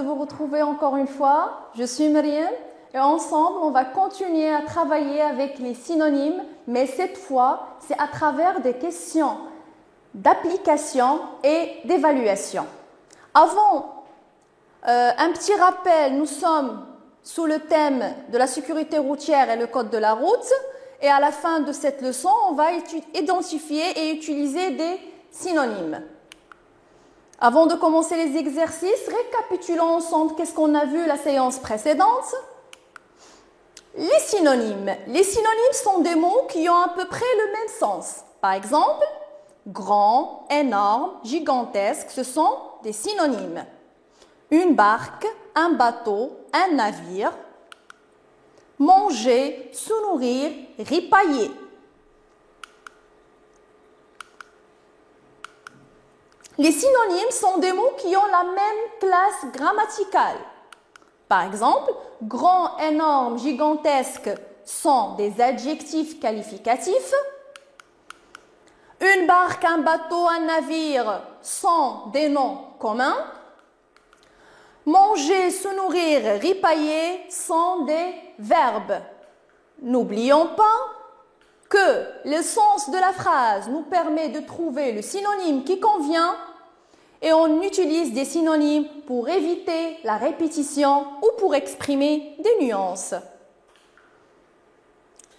de vous retrouver encore une fois. Je suis Myriam et ensemble, on va continuer à travailler avec les synonymes, mais cette fois, c'est à travers des questions d'application et d'évaluation. Avant, un petit rappel, nous sommes sous le thème de la sécurité routière et le code de la route. Et à la fin de cette leçon, on va identifier et utiliser des synonymes. Avant de commencer les exercices, récapitulons ensemble qu'est-ce qu'on a vu la séance précédente. Les synonymes. Les synonymes sont des mots qui ont à peu près le même sens. Par exemple, grand, énorme, gigantesque, ce sont des synonymes. Une barque, un bateau, un navire. Manger, se nourrir, ripailler. Les synonymes sont des mots qui ont la même classe grammaticale. Par exemple, grand, énorme, gigantesque sont des adjectifs qualificatifs. Une barque, un bateau, un navire sont des noms communs. Manger, se nourrir, ripailler sont des verbes. N'oublions pas que le sens de la phrase nous permet de trouver le synonyme qui convient et on utilise des synonymes pour éviter la répétition ou pour exprimer des nuances.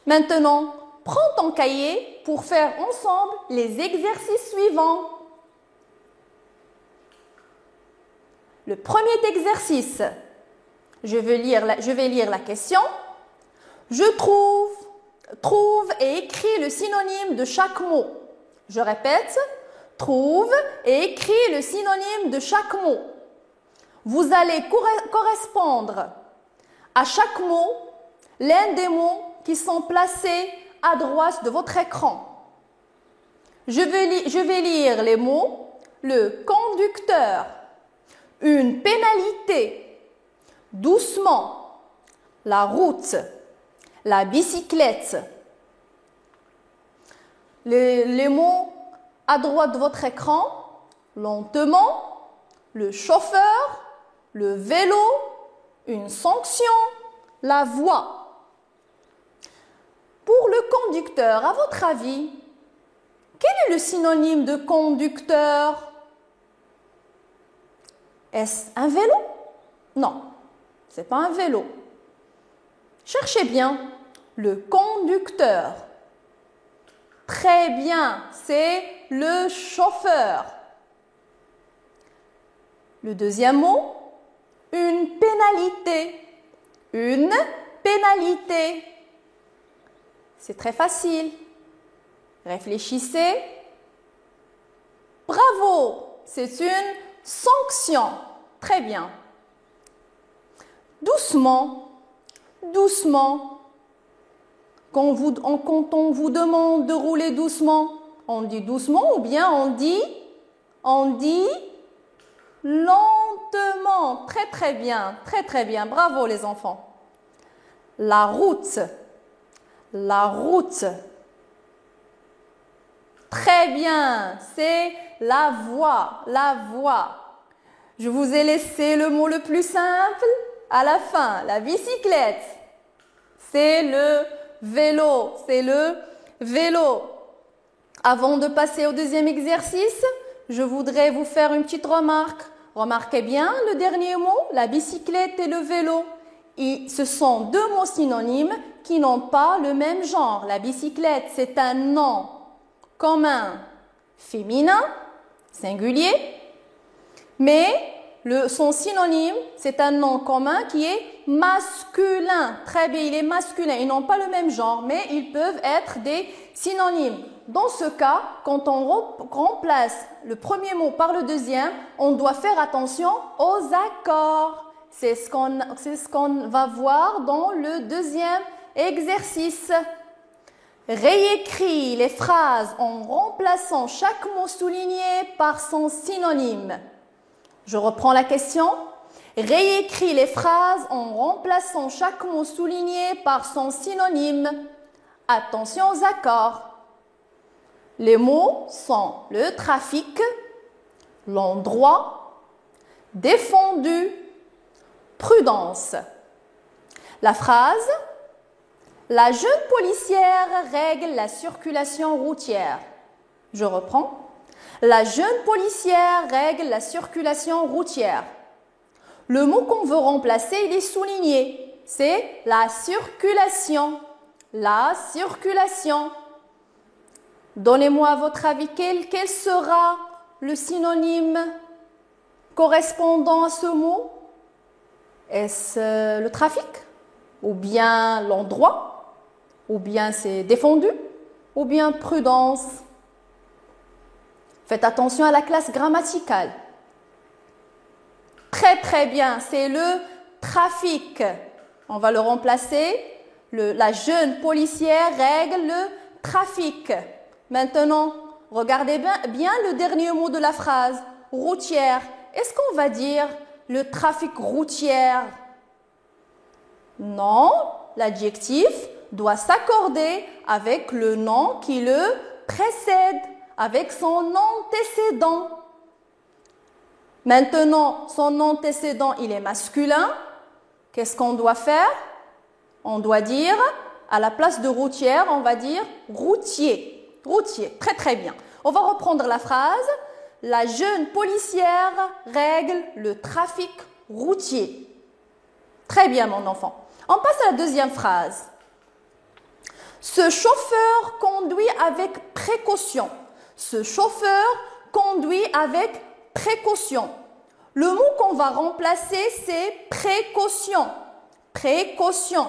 Maintenant, prends ton cahier pour faire ensemble les exercices suivants. Le premier exercice, je vais lire la question. Je trouve et écris le synonyme de chaque mot. Je répète, trouve et écris le synonyme de chaque mot. Vous allez correspondre à chaque mot l'un des mots qui sont placés à droite de votre écran. Je vais lire les mots. Le conducteur. Une pénalité, doucement, la route, la bicyclette. Les mots à droite de votre écran, lentement, le chauffeur, le vélo, une sanction, la voie. Pour le conducteur, à votre avis, quel est le synonyme de conducteur ? Est-ce un vélo? Non, ce n'est pas un vélo. Cherchez bien le conducteur. Très bien, c'est le chauffeur. Le deuxième mot, une pénalité. Une pénalité. C'est très facile. Réfléchissez. Bravo, c'est une sanction. Très bien. Doucement, doucement. Quand on vous demande de rouler doucement, on dit doucement ou bien on dit lentement. Très très bien, très très bien. Bravo les enfants. La route, la route. Très bien, c'est la voie, la voie. Je vous ai laissé le mot le plus simple à la fin, la bicyclette. C'est le vélo, c'est le vélo. Avant de passer au deuxième exercice, je voudrais vous faire une petite remarque. Remarquez bien le dernier mot, la bicyclette et le vélo. Et ce sont deux mots synonymes qui n'ont pas le même genre. La bicyclette, c'est un nom commun féminin, singulier, mais son synonyme, c'est un nom commun qui est masculin. Très bien, il est masculin. Ils n'ont pas le même genre, mais ils peuvent être des synonymes. Dans ce cas, quand on remplace le premier mot par le deuxième, on doit faire attention aux accords. C'est ce qu'on va voir dans le deuxième exercice. Réécris les phrases en remplaçant chaque mot souligné par son synonyme. Je reprends la question. Réécris les phrases en remplaçant chaque mot souligné par son synonyme. Attention aux accords. Les mots sont le trafic, l'endroit, défendu, prudence. La phrase, la jeune policière règle la circulation routière. Je reprends. La jeune policière règle la circulation routière. Le mot qu'on veut remplacer, il est souligné. C'est la circulation. La circulation. Donnez-moi à votre avis quel sera le synonyme correspondant à ce mot? Est-ce le trafic? Ou bien l'endroit? Ou bien c'est défendu? Ou bien prudence? Faites attention à la classe grammaticale. Très bien, c'est le trafic. On va le remplacer. La jeune policière règle le trafic. Maintenant, regardez bien le dernier mot de la phrase, routière. Est-ce qu'on va dire le trafic routier? Non, l'adjectif doit s'accorder avec le nom qui le précède, avec son antécédent. Maintenant, son antécédent, il est masculin. Qu'est-ce qu'on doit faire? On doit dire, à la place de routière, on va dire routier. Routier, très bien. On va reprendre la phrase. La jeune policière règle le trafic routier. Très bien, mon enfant. On passe à la deuxième phrase. Ce chauffeur conduit avec précaution. Ce chauffeur conduit avec précaution. Le mot qu'on va remplacer, c'est précaution. Précaution.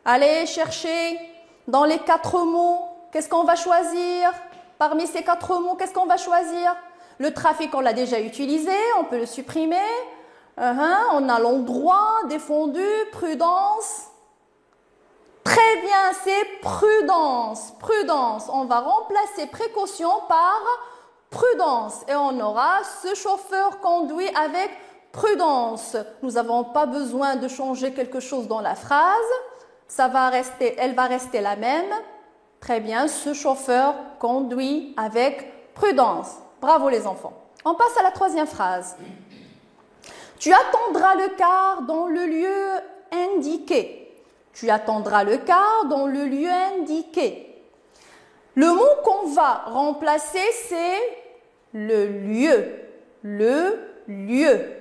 Allez chercher dans les 4 mots. Qu'est-ce qu'on va choisir? Parmi ces 4 mots, qu'est-ce qu'on va choisir? Le trafic, on l'a déjà utilisé, on peut le supprimer. On a l'endroit, défendu, prudence. Très bien, c'est prudence. Prudence. On va remplacer précaution par prudence. Et on aura ce chauffeur conduit avec prudence. Nous n'avons pas besoin de changer quelque chose dans la phrase. Elle va rester la même. Très bien, ce chauffeur conduit avec prudence. Bravo les enfants. On passe à la troisième phrase. Tu attendras le car dans le lieu indiqué. Tu attendras le car dans le lieu indiqué. Le mot qu'on va remplacer, c'est le lieu. Le lieu.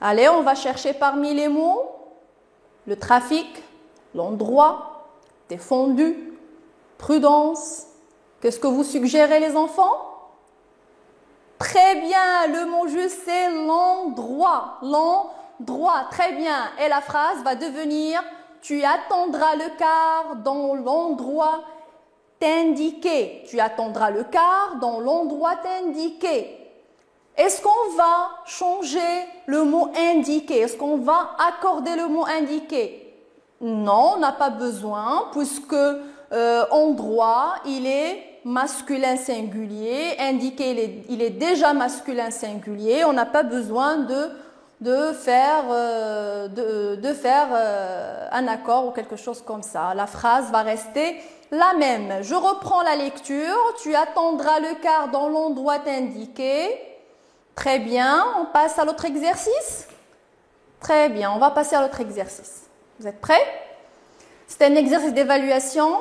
Allez, on va chercher parmi les mots le trafic, l'endroit, défendu, prudence. Qu'est-ce que vous suggérez les enfants? Très bien, le mot juste c'est l'endroit. L'endroit, très bien. Et la phrase va devenir « Tu attendras le car dans l'endroit indiqué. » Tu attendras le car dans l'endroit indiqué. Est-ce qu'on va changer le mot indiqué? Est-ce qu'on va accorder le mot indiqué? Non, on n'a pas besoin puisque endroit, il est masculin singulier, indiqué, il est déjà masculin singulier. On n'a pas besoin de faire un accord ou quelque chose comme ça. La phrase va rester la même. Je reprends la lecture. Tu attendras le car dans l'endroit indiqué. Très bien. On passe à l'autre exercice. Très bien. On va passer à l'autre exercice. Vous êtes prêts? C'est un exercice d'évaluation.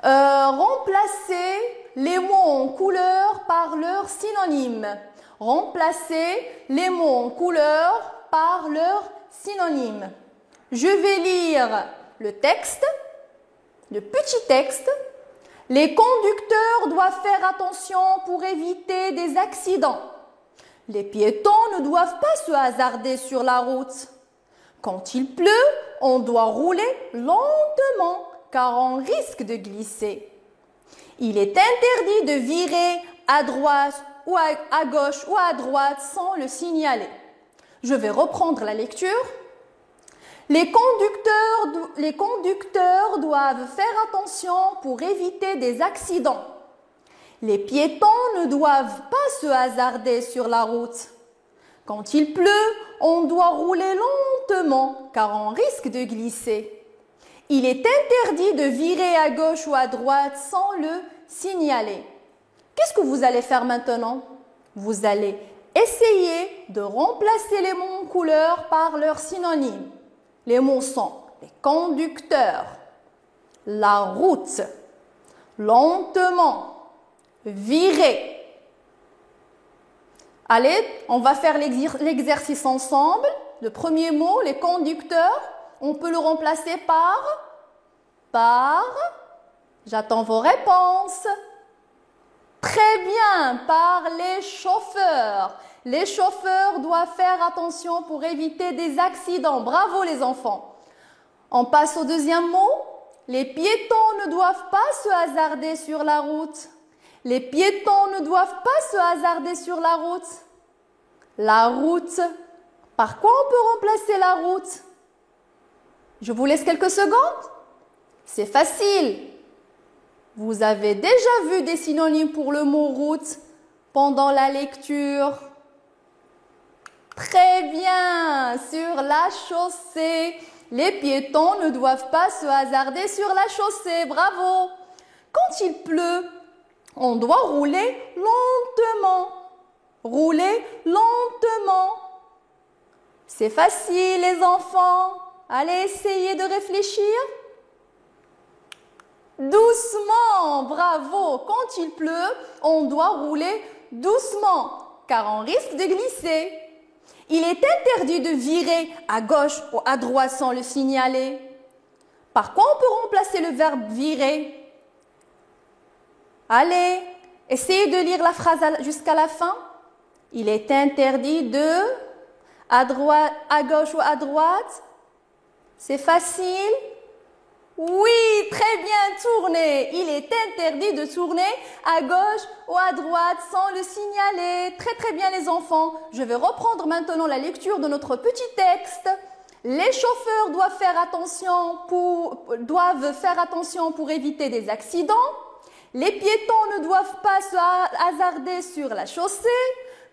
Remplacez les mots en couleur par leur synonyme. Remplacez les mots en couleur par leur synonyme. Je vais lire le texte, le petit texte. Les conducteurs doivent faire attention pour éviter des accidents. Les piétons ne doivent pas se hasarder sur la route. Quand il pleut, on doit rouler lentement car on risque de glisser. Il est interdit de virer à droite ou à gauche ou à droite sans le signaler. Je vais reprendre la lecture. Les conducteurs doivent faire attention pour éviter des accidents. Les piétons ne doivent pas se hasarder sur la route. Quand il pleut, on doit rouler lentement car on risque de glisser. Il est interdit de virer à gauche ou à droite sans le signaler. Qu'est-ce que vous allez faire maintenant? Vous allez essayer de remplacer les mots en couleur par leurs synonymes. Les mots sont les conducteurs, la route, lentement, virer. Allez, on va faire l'exercice ensemble. Le premier mot, les conducteurs, on peut le remplacer par, j'attends vos réponses. Très bien, par les chauffeurs. Les chauffeurs doivent faire attention pour éviter des accidents. Bravo les enfants. On passe au deuxième mot. Les piétons ne doivent pas se hasarder sur la route. Les piétons ne doivent pas se hasarder sur la route. La route. Par quoi on peut remplacer la route? Je vous laisse quelques secondes. C'est facile. Vous avez déjà vu des synonymes pour le mot route pendant la lecture. Très bien. Sur la chaussée. Les piétons ne doivent pas se hasarder sur la chaussée. Bravo. Quand il pleut, on doit rouler lentement. Rouler lentement. C'est facile les enfants. Allez, essayez de réfléchir. Doucement, bravo. Quand il pleut, on doit rouler doucement, car on risque de glisser. Il est interdit de virer à gauche ou à droite sans le signaler. Par quoi on peut remplacer le verbe virer? Allez, essayez de lire la phrase jusqu'à la fin. Il est interdit de à droite, à gauche ou à droite. C'est facile. Oui, très bien, tourner. Il est interdit de tourner à gauche ou à droite sans le signaler. Très très bien les enfants. Je vais reprendre maintenant la lecture de notre petit texte. Les chauffeurs doivent faire attention pour éviter des accidents. Les piétons ne doivent pas se hasarder sur la chaussée.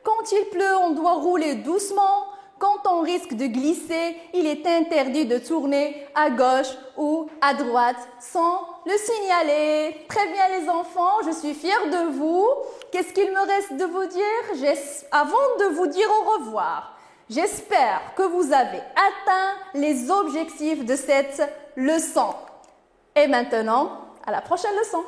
Quand il pleut, on doit rouler doucement. Quand on risque de glisser, il est interdit de tourner à gauche ou à droite sans le signaler. Très bien les enfants, je suis fière de vous. Qu'est-ce qu'il me reste de vous dire avant de vous dire au revoir? J'espère que vous avez atteint les objectifs de cette leçon. Et maintenant, à la prochaine leçon.